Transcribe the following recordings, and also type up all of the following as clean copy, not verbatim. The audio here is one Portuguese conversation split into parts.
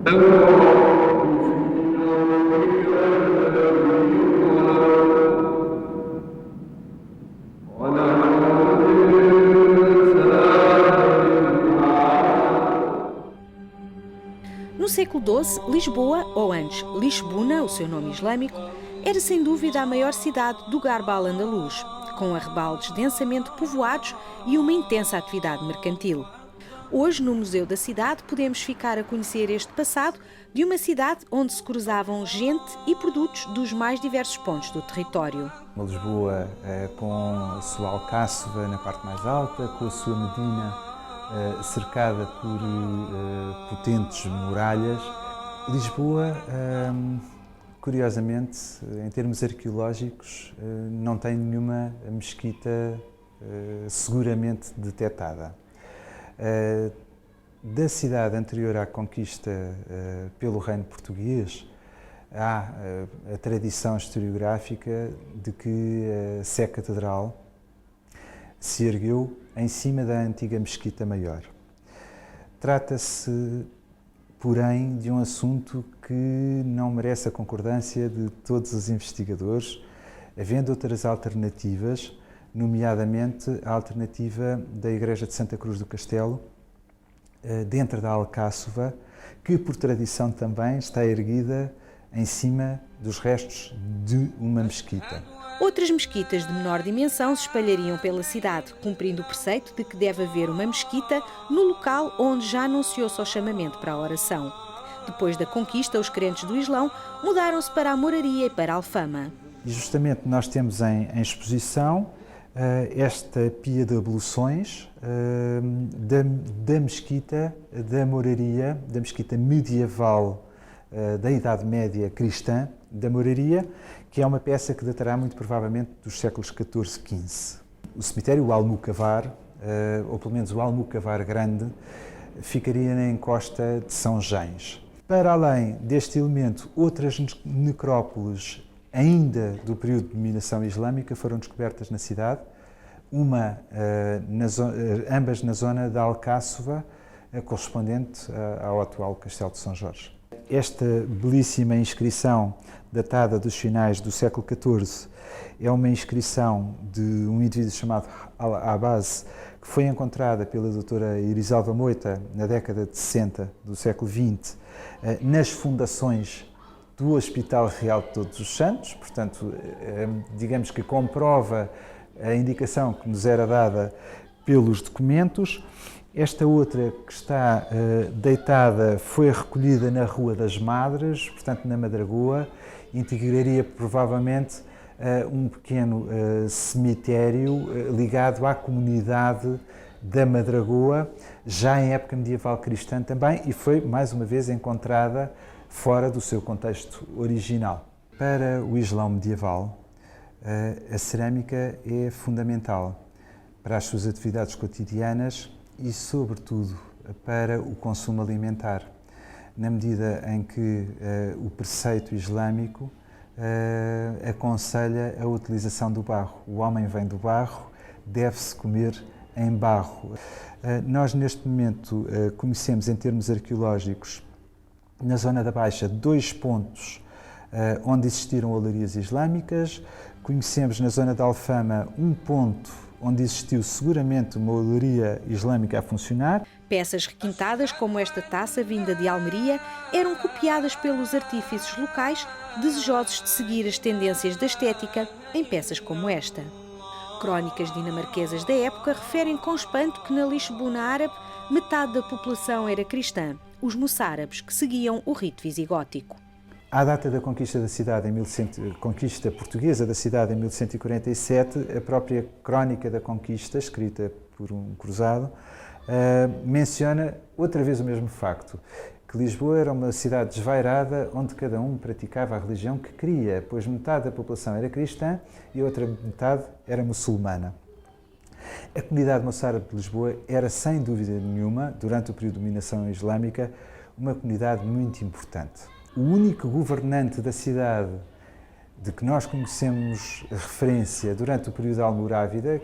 No século XII, Lisboa, ou antes Lisbuna, o seu nome islâmico, era sem dúvida a maior cidade do Garba al-Andalus, com arrebaldes densamente povoados e uma intensa atividade mercantil. Hoje, no Museu da Cidade, podemos ficar a conhecer este passado de uma cidade onde se cruzavam gente e produtos dos mais diversos pontos do território. Uma Lisboa com a sua alcáçova na parte mais alta, com a sua Medina cercada por potentes muralhas. Lisboa, curiosamente, em termos arqueológicos, não tem nenhuma mesquita seguramente detectada. Da cidade anterior à conquista pelo Reino Português, há a tradição historiográfica de que a Sé Catedral se ergueu em cima da antiga Mesquita Maior. Trata-se, porém, de um assunto que não merece a concordância de todos os investigadores, havendo outras alternativas, nomeadamente a alternativa da Igreja de Santa Cruz do Castelo, dentro da Alcáçova, que por tradição também está erguida em cima dos restos de uma mesquita. Outras mesquitas de menor dimensão se espalhariam pela cidade, cumprindo o preceito de que deve haver uma mesquita no local onde já anunciou-se o chamamento para a oração. Depois da conquista, os crentes do Islão mudaram-se para a moraria e para a Alfama. E justamente nós temos em exposição esta pia de abluções da mesquita, da moraria, da mesquita medieval da Idade Média cristã, da moraria, que é uma peça que datará muito provavelmente dos séculos XIV, XV. O cemitério, o Almucavar, ou pelo menos o Almucavar Grande, ficaria na encosta de São Gens. Para além deste elemento, outras necrópoles ainda do período de dominação islâmica foram descobertas na cidade, ambas na zona da Alcáçova, correspondente ao atual Castelo de São Jorge. Esta belíssima inscrição, datada dos finais do século XIV, é uma inscrição de um indivíduo chamado Al-Abbas, que foi encontrada pela doutora Irisalva Moita na década de 60 do século XX, nas fundações do Hospital Real de Todos os Santos, portanto, digamos que comprova a indicação que nos era dada pelos documentos. Esta outra que está deitada foi recolhida na Rua das Madres, portanto na Madragoa, integraria provavelmente um pequeno cemitério ligado à comunidade da Madragoa, já em época medieval cristã também, e foi mais uma vez encontrada fora do seu contexto original. Para o Islão medieval, a cerâmica é fundamental para as suas atividades cotidianas e, sobretudo, para o consumo alimentar, na medida em que o preceito islâmico aconselha a utilização do barro. O homem vem do barro, deve-se comer em barro. Nós, neste momento, conhecemos, em termos arqueológicos, na zona da Baixa, 2 pontos onde existiram olarias islâmicas. Conhecemos na zona da Alfama um ponto onde existiu seguramente uma olaria islâmica a funcionar. Peças requintadas, como esta taça vinda de Almeria, eram copiadas pelos artífices locais, desejosos de seguir as tendências da estética em peças como esta. Crónicas dinamarquesas da época referem com espanto que na Lisbona árabe metade da população era cristã, os moçárabes, que seguiam o rito visigótico. À data da conquista da cidade, conquista portuguesa da cidade em 1147, a própria crónica da conquista, escrita por um cruzado, menciona outra vez o mesmo facto, que Lisboa era uma cidade desvairada onde cada um praticava a religião que queria, pois metade da população era cristã e a outra metade era muçulmana. A comunidade moçárabe de Lisboa era, sem dúvida nenhuma, durante o período de dominação islâmica, uma comunidade muito importante. O único governante da cidade de que nós conhecemos referência durante o período almorávida,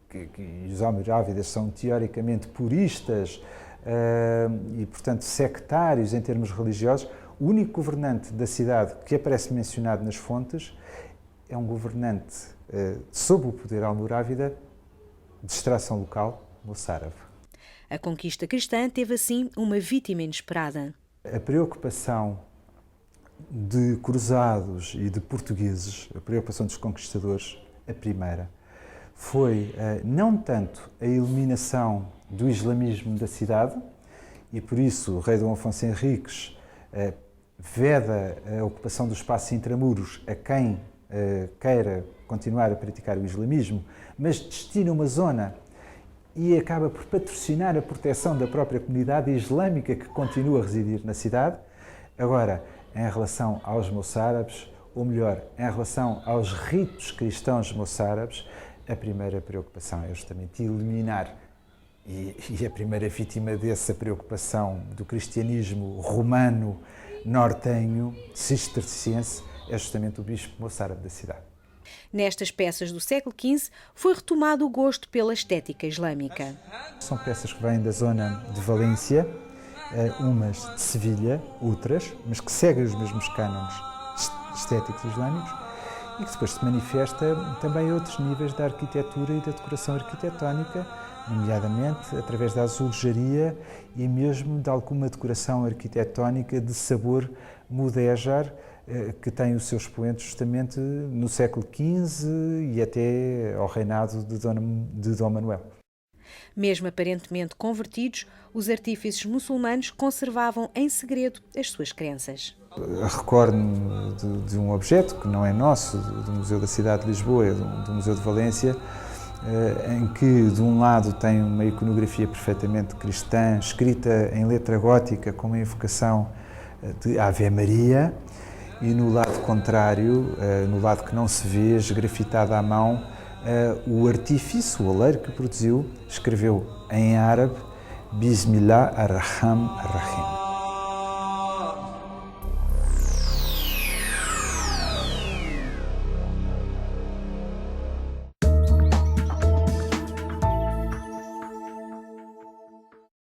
que os almorávidas são teoricamente puristas e, portanto, sectários em termos religiosos. O único governante da cidade que aparece mencionado nas fontes é um governante sob o poder almorávida de extração local, moçárabe. A conquista cristã teve, assim, uma vítima inesperada. A preocupação de cruzados e de portugueses, a preocupação dos conquistadores, a primeira, foi não tanto a eliminação do islamismo da cidade, e por isso o rei Dom Afonso Henriques veda a ocupação do espaço intramuros a quem queira continuar a praticar o islamismo, mas destina uma zona e acaba por patrocinar a proteção da própria comunidade islâmica que continua a residir na cidade. Agora, em relação aos moçárabes, ou melhor, em relação aos ritos cristãos moçárabes, a primeira preocupação é justamente eliminar, e a primeira vítima dessa preocupação do cristianismo romano nortenho, cisterciense, é justamente o bispo moçárabe da cidade. Nestas peças do século XV foi retomado o gosto pela estética islâmica. São peças que vêm da zona de Valência, umas de Sevilha, outras, mas que seguem os mesmos cânones estéticos islâmicos e que depois se manifesta também a outros níveis da arquitetura e da decoração arquitetónica, nomeadamente através da azulejaria e mesmo de alguma decoração arquitetónica de sabor mudéjar, que tem o seu expoente justamente no século XV e até ao reinado de Dom Manuel. Mesmo aparentemente convertidos, os artífices muçulmanos conservavam em segredo as suas crenças. Recordo-me de um objeto que não é nosso, do Museu da Cidade de Lisboa, do Museu de Valência, em que de um lado tem uma iconografia perfeitamente cristã, escrita em letra gótica com uma invocação de Ave Maria, e no lado contrário, no lado que não se vê, esgrafitado à mão, o artífice, o oleiro que produziu, escreveu em árabe Bismillah ar-Rahman ar-Rahim.